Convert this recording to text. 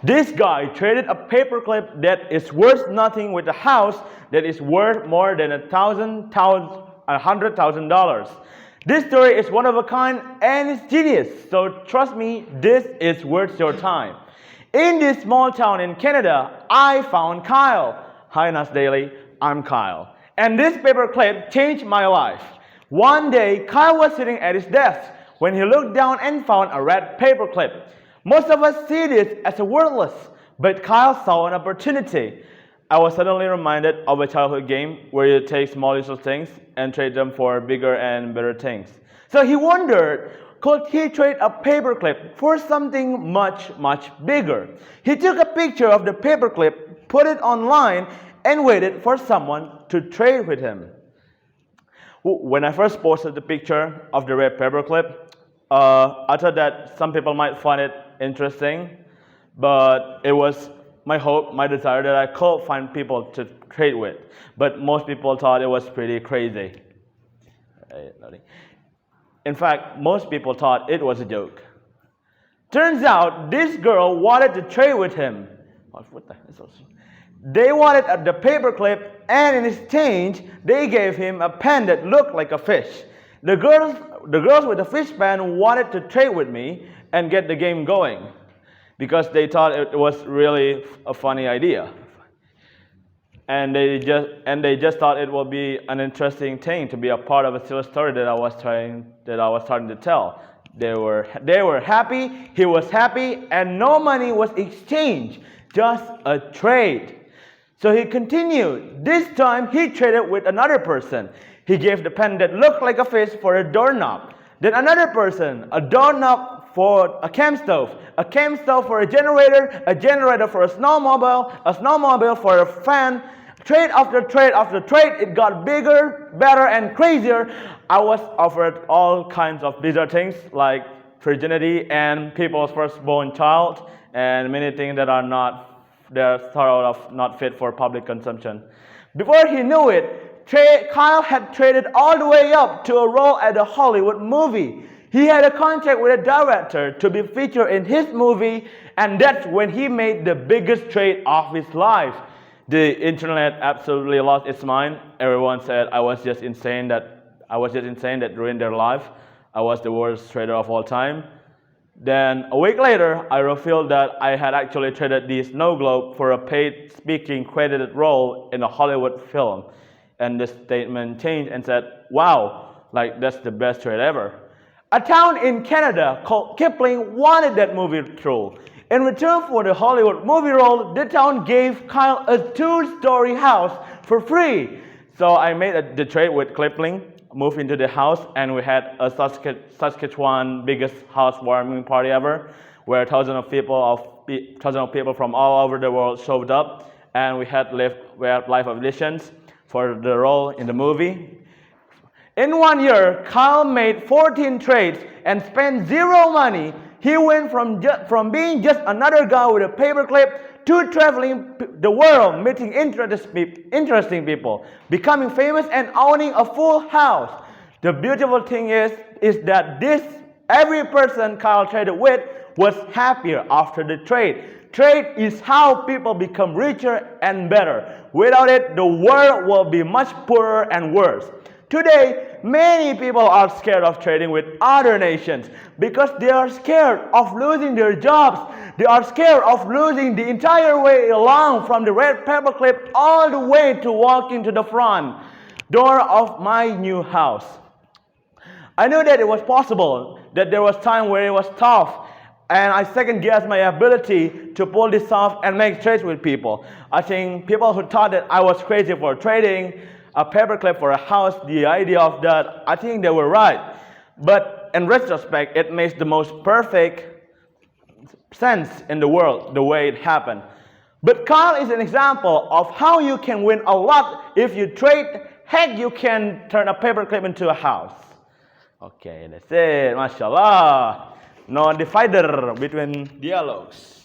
This guy traded a paperclip that is worth nothing with a house that is worth more than $100,000. This story is one of a kind and it's genius. So trust me, this is worth your time. In this small town in Canada, I found Kyle. Hi Nas Daily, I'm Kyle. And this paperclip changed my life. One day, Kyle was sitting at his desk when he looked down and found a red paperclip. Most of us see this as a worthless, but Kyle saw an opportunity. I was suddenly reminded of a childhood game where you take small little things and trade them for bigger and better things. So he wondered, could he trade a paperclip for something much, much bigger? He took a picture of the paperclip, put it online, and waited for someone to trade with him. When I first posted the picture of the red paperclip, I thought that some people might find it interesting, but it was my hope, my desire that I could find people to trade with. But most people thought it was pretty crazy. In fact, most people thought it was a joke. Turns out this girl wanted to trade with him. What the hell? They wanted the paperclip, and in exchange, they gave him a pen that looked like a fish. The girls with the fish pen wanted to trade with me and get the game going because they thought it was really a funny idea. And they just thought it would be an interesting thing to be a part of a silly story that I was starting to tell. They were happy, he was happy, and no money was exchanged, just a trade. So he continued. This time he traded with another person. He gave the pen that looked like a fish for a doorknob. Then another person, a doorknob for a camp stove for a generator for a snowmobile for a fan. Trade after trade after trade, it got bigger, better, and crazier. I was offered all kinds of bizarre things like virginity and people's firstborn child and many things that are not fit for public consumption. Before he knew it, Kyle had traded all the way up to a role at a Hollywood movie. He had a contract with a director to be featured in his movie, and that's when he made the biggest trade of his life. The internet absolutely lost its mind. Everyone said I was just insane that ruined their life. I was the worst trader of all time. Then a week later, I revealed that I had actually traded the snow globe for a paid speaking credited role in a Hollywood film. And the statement changed and said, wow, like that's the best trade ever. A town in Canada called Kipling wanted that movie role. In return for the Hollywood movie role, the town gave Kyle a 2-story house for free. So I made the trade with Kipling, moved into the house, and we had a Saskatchewan biggest housewarming party ever, where thousands of people from all over the world showed up, and we had live auditions for the role in the movie. In 1 year, Kyle made 14 trades and spent zero money. He went from being just another guy with a paperclip to traveling the world, meeting interesting people, becoming famous and owning a full house. The beautiful thing is that every person Kyle traded with was happier after the trade. Trade is how people become richer and better. Without it, the world will be much poorer and worse. Today, many people are scared of trading with other nations because they are scared of losing their jobs. They are scared of losing the entire way along from the red paperclip all the way to walk into the front door of my new house. I knew that it was possible, that there was time where it was tough, and I second-guessed my ability to pull this off and make trades with people. I think people who thought that I was crazy for trading a paperclip for a house, the idea of that, I think they were right. But in retrospect, it makes the most perfect sense in the world, the way it happened. But Kyle is an example of how you can win a lot if you trade. Heck, you can turn a paperclip into a house. Okay, that's it. MashaAllah. No divider between dialogues.